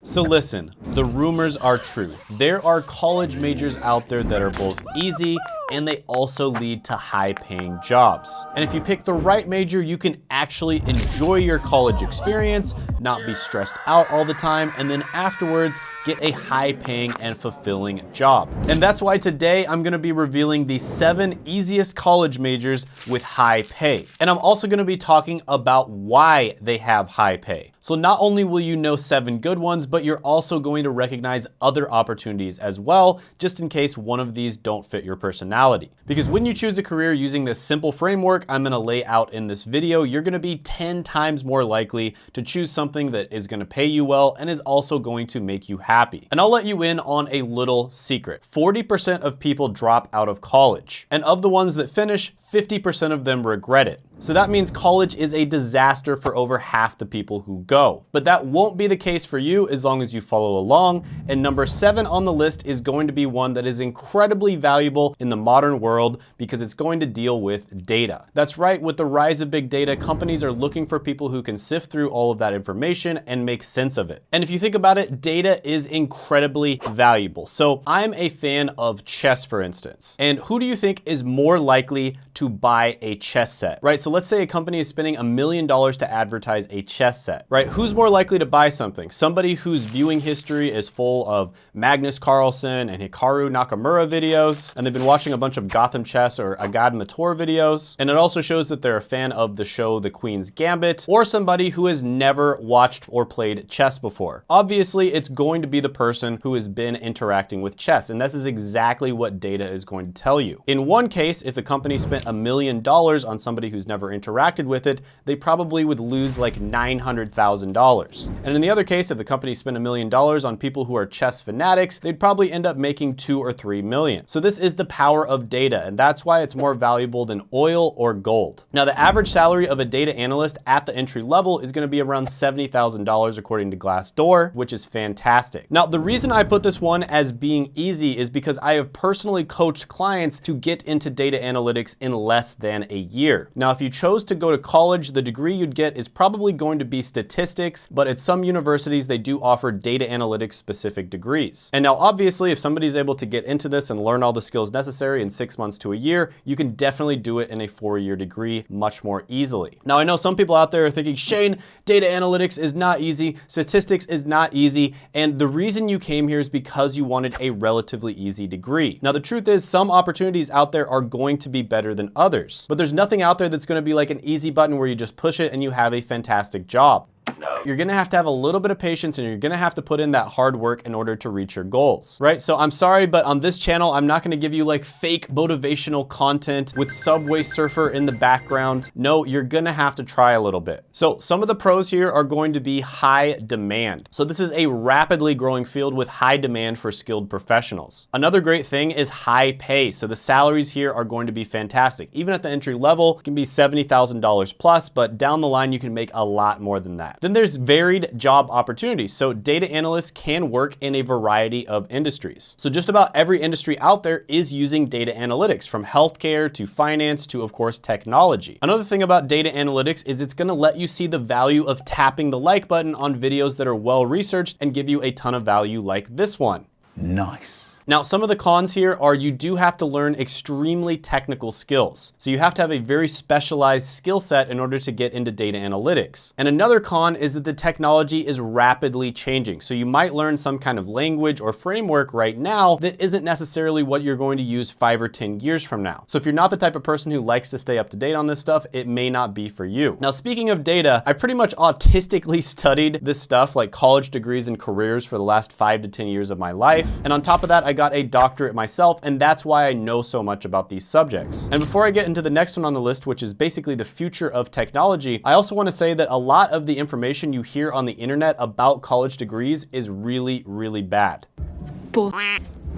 So listen, the rumors are true. There are college majors out there that are both easy and they also lead to high-paying jobs. And if you pick the right major, you can actually enjoy your college experience, not be stressed out all the time, and then afterwards get a high-paying and fulfilling job. And that's why today I'm gonna be revealing the 7 easiest college majors with high pay. And I'm also gonna be talking about why they have high pay. So not only will you know 7 good ones, but you're also going to recognize other opportunities as well, just in case one of these don't fit your personality. Because when you choose a career using this simple framework I'm gonna lay out in this video, you're gonna be 10 times more likely to choose something that is gonna pay you well and is also going to make you happy. And I'll let you in on a little secret. 40% of people drop out of college. And of the ones that finish, 50% of them regret it. So that means college is a disaster for over half the people who go. But that won't be the case for you as long as you follow along. And number 7 on the list is going to be one that is incredibly valuable in the modern world because it's going to deal with data. That's right, with the rise of big data, companies are looking for people who can sift through all of that information and make sense of it. And if you think about it, data is incredibly valuable. So I'm a fan of chess, for instance. And who do you think is more likely to buy a chess set, right? So let's say a company is spending $1 million to advertise a chess set, right? Who's more likely to buy something? Somebody whose viewing history is full of Magnus Carlsen and Hikaru Nakamura videos, and they've been watching a bunch of Gotham chess or Agad Mator videos. And it also shows that they're a fan of the show The Queen's Gambit, or somebody who has never watched or played chess before. Obviously, it's going to be the person who has been interacting with chess, and this is exactly what data is going to tell you. In one case, if the company spent $1 million on somebody who's never interacted with it, they probably would lose like $900,000. And in the other case, if the company spent $1 million on people who are chess fanatics, they'd probably end up making 2 or 3 million. So this is the power of data, and that's why it's more valuable than oil or gold. Now, the average salary of a data analyst at the entry level is gonna be around $70,000 according to Glassdoor, which is fantastic. Now, the reason I put this one as being easy is because I have personally coached clients to get into data analytics in less than a year. Now, if you chose to go to college, the degree you'd get is probably going to be statistics, but at some universities, they do offer data analytics specific degrees. And now, obviously, if somebody's able to get into this and learn all the skills necessary in 6 months to a year, you can definitely do it in a 4-year degree much more easily. Now, I know some people out there are thinking, Shane, data analytics is not easy, statistics is not easy, and the reason you came here is because you wanted a relatively easy degree. Now, the truth is some opportunities out there are going to be better than others, but there's nothing out there that's going to be like an easy button where you just push it and you have a fantastic job. You're gonna have to have a little bit of patience and you're gonna have to put in that hard work in order to reach your goals, right? So I'm sorry, but on this channel, I'm not gonna give you like fake motivational content with Subway Surfer in the background. No, you're gonna have to try a little bit. So some of the pros here are going to be high demand. So this is a rapidly growing field with high demand for skilled professionals. Another great thing is high pay. So the salaries here are going to be fantastic. Even at the entry level, it can be $70,000 plus, but down the line, you can make a lot more than that. Then there's varied job opportunities. So data analysts can work in a variety of industries. So just about every industry out there is using data analytics, from healthcare to finance to, of course, technology. Another thing about data analytics is it's gonna let you see the value of tapping the like button on videos that are well researched and give you a ton of value like this one. Nice. Now, some of the cons here are you do have to learn extremely technical skills. So you have to have a very specialized skill set in order to get into data analytics. And another con is that the technology is rapidly changing. So you might learn some kind of language or framework right now that isn't necessarily what you're going to use 5 or 10 years from now. So if you're not the type of person who likes to stay up to date on this stuff, it may not be for you. Now, speaking of data, I pretty much autistically studied this stuff, like college degrees and careers, for the last 5 to 10 years of my life. And on top of that, I got a doctorate myself, and that's why I know so much about these subjects. And before I get into the next one on the list, which is basically the future of technology, I also want to say that a lot of the information you hear on the internet about college degrees is really, really bad.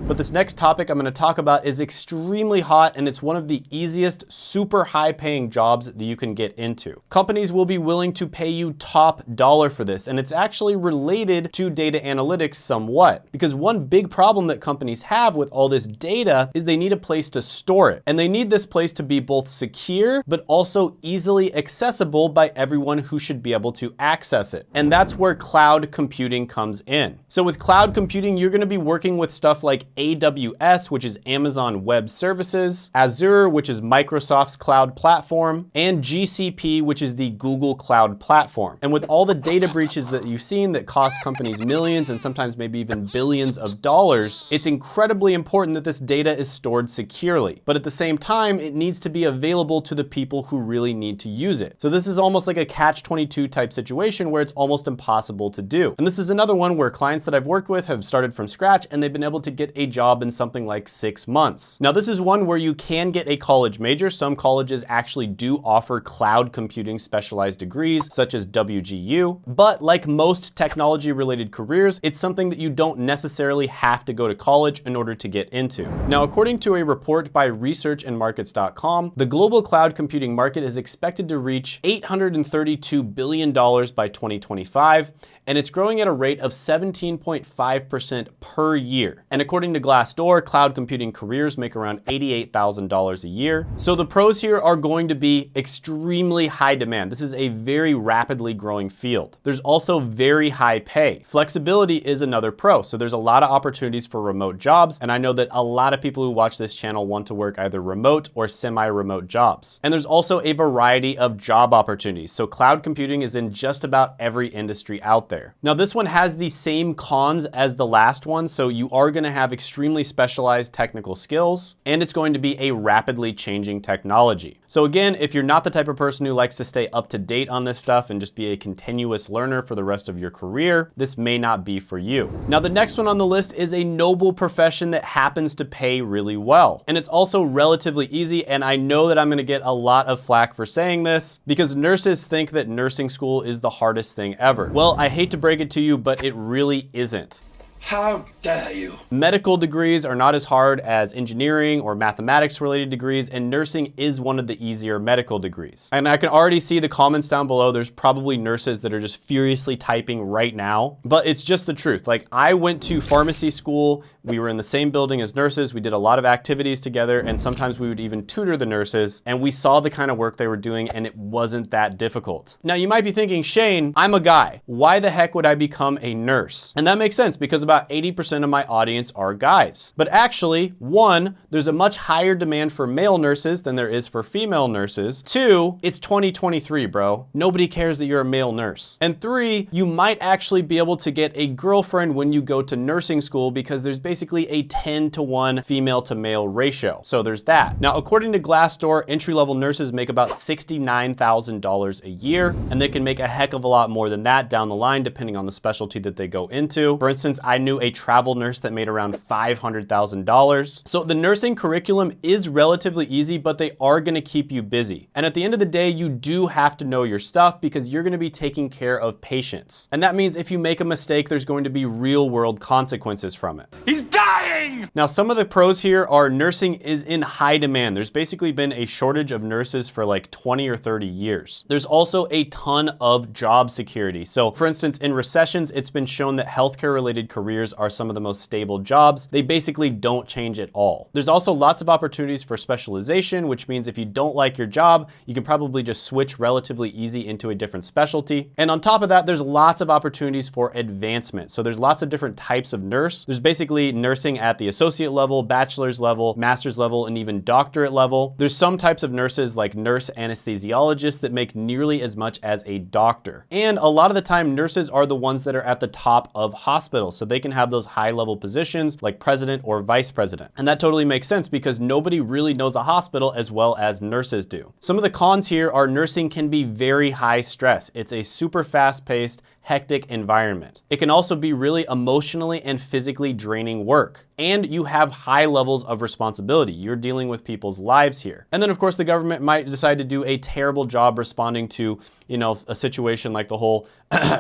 But this next topic I'm going to talk about is extremely hot, and it's one of the easiest, super high paying jobs that you can get into. Companies will be willing to pay you top dollar for this, and it's actually related to data analytics somewhat, because one big problem that companies have with all this data is they need a place to store it. And they need this place to be both secure, but also easily accessible by everyone who should be able to access it. And that's where cloud computing comes in. So with cloud computing, you're going to be working with stuff like AWS, which is Amazon Web Services, Azure, which is Microsoft's cloud platform, and GCP, which is the Google Cloud platform. And with all the data breaches that you've seen that cost companies millions and sometimes maybe even billions of dollars, it's incredibly important that this data is stored securely. But at the same time, it needs to be available to the people who really need to use it. So this is almost like a catch-22 type situation where it's almost impossible to do. And this is another one where clients that I've worked with have started from scratch and they've been able to get a job in something like 6 months. Now, this is one where you can get a college major. Some colleges actually do offer cloud computing specialized degrees, such as WGU. But like most technology-related careers, it's something that you don't necessarily have to go to college in order to get into. Now, according to a report by researchandmarkets.com, the global cloud computing market is expected to reach $832 billion by 2025, and it's growing at a rate of 17.5% per year. And according to Glassdoor, cloud computing careers make around $88,000 a year. So the pros here are going to be extremely high demand. This is a very rapidly growing field. There's also very high pay. Flexibility is another pro. So there's a lot of opportunities for remote jobs. And I know that a lot of people who watch this channel want to work either remote or semi-remote jobs. And there's also a variety of job opportunities. So cloud computing is in just about every industry out there. Now, this one has the same cons as the last one. So you are going to have extremely specialized technical skills, and it's going to be a rapidly changing technology. So again, if you're not the type of person who likes to stay up to date on this stuff and just be a continuous learner for the rest of your career, this may not be for you. Now, the next one on the list is a noble profession that happens to pay really well. And it's also relatively easy. And I know that I'm going to get a lot of flack for saying this because nurses think that nursing school is the hardest thing ever. Well, I hate to break it to you, but it really isn't. How dare you? Medical degrees are not as hard as engineering or mathematics related degrees, and nursing is one of the easier medical degrees. And I can already see the comments down below. There's probably nurses that are just furiously typing right now, but it's just the truth. Like, I went to pharmacy school. We were in the same building as nurses. We did a lot of activities together, and sometimes we would even tutor the nurses, and we saw the kind of work they were doing, and it wasn't that difficult. Now, you might be thinking, Shane, I'm a guy. Why the heck would I become a nurse? And that makes sense because about 80% of my audience are guys. But actually, one, there's a much higher demand for male nurses than there is for female nurses. Two, it's 2023, bro. Nobody cares that you're a male nurse. And three, you might actually be able to get a girlfriend when you go to nursing school because there's basically a 10-to-1 female to male ratio. So there's that. Now, according to Glassdoor, entry-level nurses make about $69,000 a year, and they can make a heck of a lot more than that down the line, depending on the specialty that they go into. For instance, I knew a travel nurse that made around $500,000. So the nursing curriculum is relatively easy, but they are going to keep you busy. And at the end of the day, you do have to know your stuff because you're going to be taking care of patients. And that means if you make a mistake, there's going to be real world consequences from it. He's dying! Now, some of the pros here are nursing is in high demand. There's basically been a shortage of nurses for like 20 or 30 years. There's also a ton of job security. So for instance, in recessions, it's been shown that healthcare related careers are some of the most stable jobs. They basically don't change at all. There's also lots of opportunities for specialization, which means if you don't like your job, you can probably just switch relatively easy into a different specialty. And on top of that, there's lots of opportunities for advancement. So there's lots of different types of nurse. There's basically nursing at the associate level, bachelor's level, master's level, and even doctorate level. There's some types of nurses like nurse anesthesiologists that make nearly as much as a doctor. And a lot of the time, nurses are the ones that are at the top of hospitals. So they can have those high-level positions like president or vice president. And that totally makes sense because nobody really knows a hospital as well as nurses do. Some of the cons here are nursing can be very high stress. It's a super fast-paced, hectic environment. It can also be really emotionally and physically draining work. And you have high levels of responsibility. You're dealing with people's lives here. And then of course the government might decide to do a terrible job responding to, a situation like the whole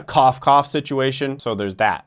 cough cough situation. So there's that.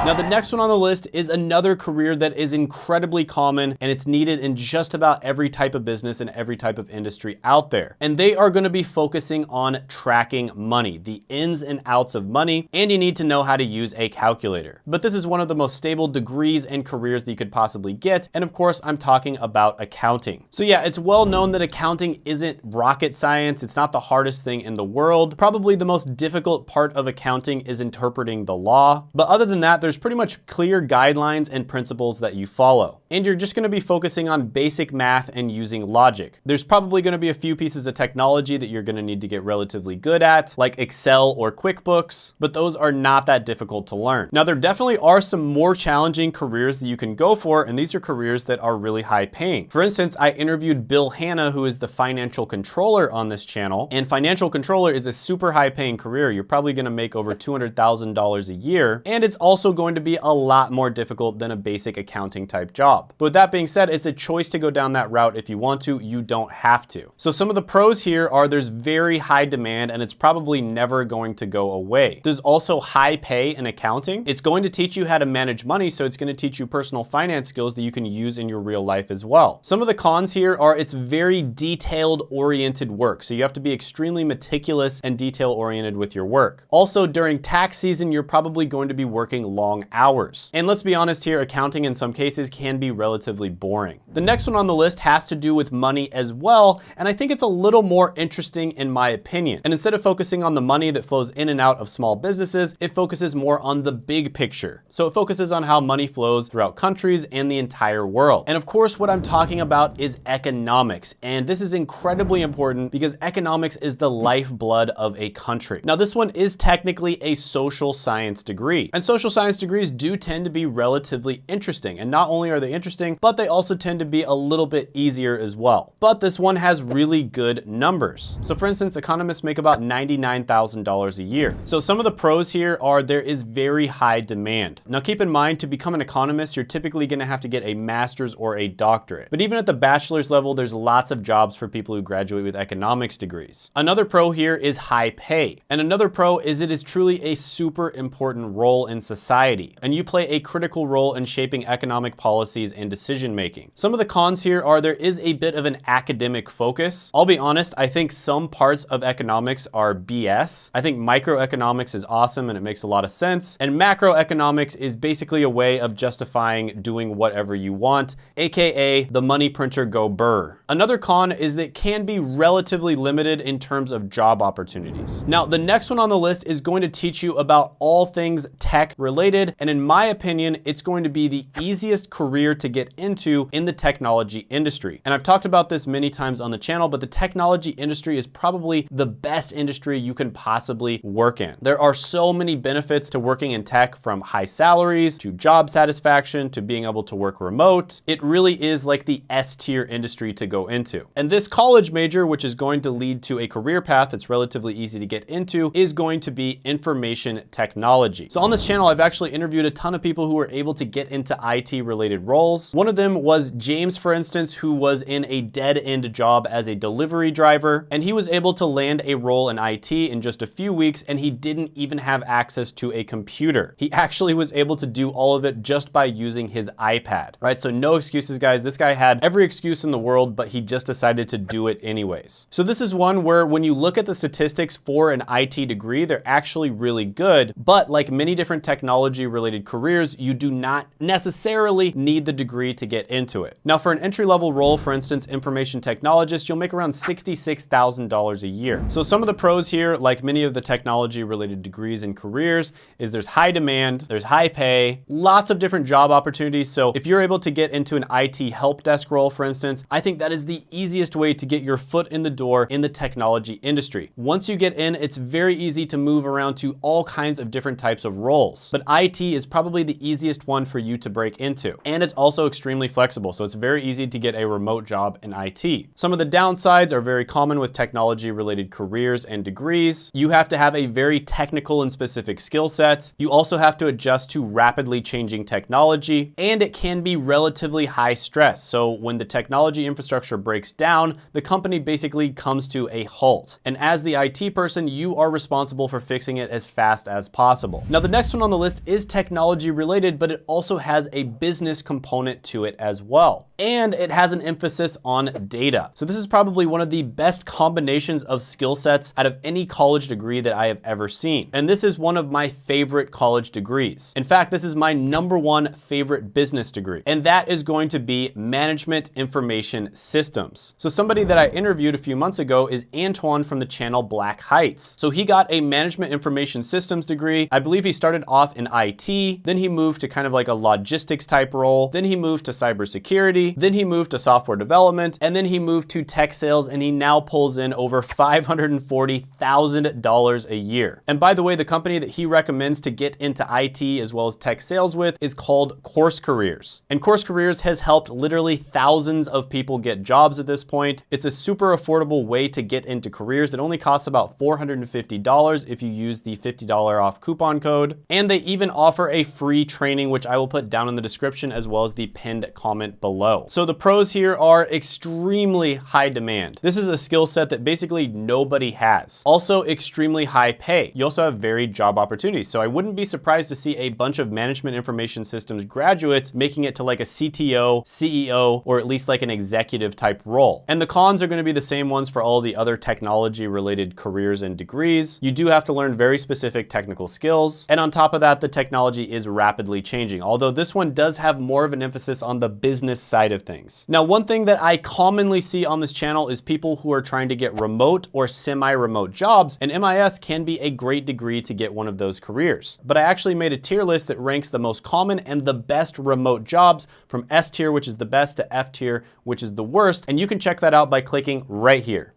Now, the next one on the list is another career that is incredibly common, and it's needed in just about every type of business and every type of industry out there. And they are gonna be focusing on tracking money, the ins and outs of money, and you need to know how to use a calculator. But this is one of the most stable degrees and careers that you could possibly get, and of course, I'm talking about accounting. So yeah, it's well known that accounting isn't rocket science. It's not the hardest thing in the world. Probably the most difficult part of accounting is interpreting the law. But other than that, there's pretty much clear guidelines and principles that you follow. And you're just gonna be focusing on basic math and using logic. There's probably gonna be a few pieces of technology that you're gonna need to get relatively good at, like Excel or QuickBooks, but those are not that difficult to learn. Now, there definitely are some more challenging careers that you can go for, and these are careers that are really high paying. For instance, I interviewed Bill Hanna, who is the financial controller on this channel, and financial controller is a super high paying career. You're probably gonna make over $200,000 a year, and it's also going to be a lot more difficult than a basic accounting type job. But with that being said, it's a choice to go down that route if you want to. You don't have to. So some of the pros here are there's very high demand, and it's probably never going to go away. There's also high pay in accounting. It's going to teach you how to manage money, so it's going to teach you personal finance skills that you can use in your real life as well. Some of the cons here are it's very detailed oriented work, so you have to be extremely meticulous and detail oriented with your work. Also, during tax season, you're probably going to be working long hours. And let's be honest here, accounting in some cases can be relatively boring. The next one on the list has to do with money as well, and I think it's a little more interesting in my opinion. And instead of focusing on the money that flows in and out of small businesses, it focuses more on the big picture. So it focuses on how money flows throughout countries and the entire world. And of course, what I'm talking about is economics. And this is incredibly important because economics is the lifeblood of a country. Now, this one is technically a social science degree. And social science degrees do tend to be relatively interesting. And not only are they interesting, but they also tend to be a little bit easier as well. But this one has really good numbers. So for instance, economists make about $99,000 a year. So some of the pros here are there is very high demand. Now keep in mind, to become an economist, you're typically gonna have to get a master's or a doctorate. But even at the bachelor's level, there's lots of jobs for people who graduate with economics degrees. Another pro here is high pay. And another pro is it is truly a super important role in society. And you play a critical role in shaping economic policies and decision making. Some of the cons here are there is a bit of an academic focus. I'll be honest, I think some parts of economics are BS. I think microeconomics is awesome and it makes a lot of sense. And macroeconomics is basically a way of justifying doing whatever you want, AKA the money printer go burr. Another con is that it can be relatively limited in terms of job opportunities. Now, the next one on the list is going to teach you about all things tech related. And in my opinion, it's going to be the easiest career to get into in the technology industry. And I've talked about this many times on the channel, but the technology industry is probably the best industry you can possibly work in. There are so many benefits to working in tech, from high salaries to job satisfaction to being able to work remote. It really is like the S-tier industry to go into. And this college major, which is going to lead to a career path that's relatively easy to get into, is going to be information technology. So on this channel, I've actually interviewed a ton of people who were able to get into IT related roles. One of them was James, for instance, who was in a dead-end job as a delivery driver, and he was able to land a role in IT in just a few weeks, and he didn't even have access to a computer. He actually was able to do all of it just by using his iPad, right? So no excuses, guys. This guy had every excuse in the world, but he just decided to do it anyways. So this is one where when you look at the statistics for an IT degree, they're actually really good, but like many different technology related careers, you do not necessarily need the degree to get into it. Now, for an entry-level role, for instance, information technologist, you'll make around $66,000 a year. So some of the pros here, like many of the technology related degrees and careers, is there's high demand, there's high pay, lots of different job opportunities. So if you're able to get into an IT help desk role, for instance, I think that is the easiest way to get your foot in the door in the technology industry. Once you get in, it's very easy to move around to all kinds of different types of roles. But IT is probably the easiest one for you to break into. And it's also extremely flexible, so it's very easy to get a remote job in IT. Some of the downsides are very common with technology related careers and degrees. You have to have a very technical and specific skill set. You also have to adjust to rapidly changing technology, and it can be relatively high stress. So when the technology infrastructure breaks down, the company basically comes to a halt. And as the IT person, you are responsible for fixing it as fast as possible. Now, the next one on the list is is technology related, but it also has a business component to it as well. And it has an emphasis on data. So this is probably one of the best combinations of skill sets out of any college degree that I have ever seen. And this is one of my favorite college degrees. In fact, this is my #1 favorite business degree, and that is going to be Management Information Systems. So somebody that I interviewed a few months ago is Antoine from the channel Black Heights. So he got a Management Information Systems degree. I believe he started off in IT, then he moved to kind of like a logistics type role, then he moved to cybersecurity, then he moved to software development, and then he moved to tech sales, and he now pulls in over $540,000 a year. And by the way, the company that he recommends to get into IT as well as tech sales with is called Course Careers. And Course Careers has helped literally thousands of people get jobs at this point. It's a super affordable way to get into careers. It only costs about $450 if you use the $50 off coupon code. And they even offer a free training, which I will put down in the description as well as the pinned comment below. So the pros here are extremely high demand. This is a skill set that basically nobody has. Also extremely high pay. You also have varied job opportunities. So I wouldn't be surprised to see a bunch of management information systems graduates making it to like a CTO, CEO, or at least like an executive type role. And the cons are going to be the same ones for all the other technology related careers and degrees. You do have to learn very specific technical skills. And on top of that, the technology is rapidly changing. Although this one does have more of an emphasis on the business side of things. Now, one thing that I commonly see on this channel is people who are trying to get remote or semi-remote jobs, and MIS can be a great degree to get one of those careers. But I actually made a tier list that ranks the most common and the best remote jobs from S tier, which is the best, to F tier, which is the worst. And you can check that out by clicking right here.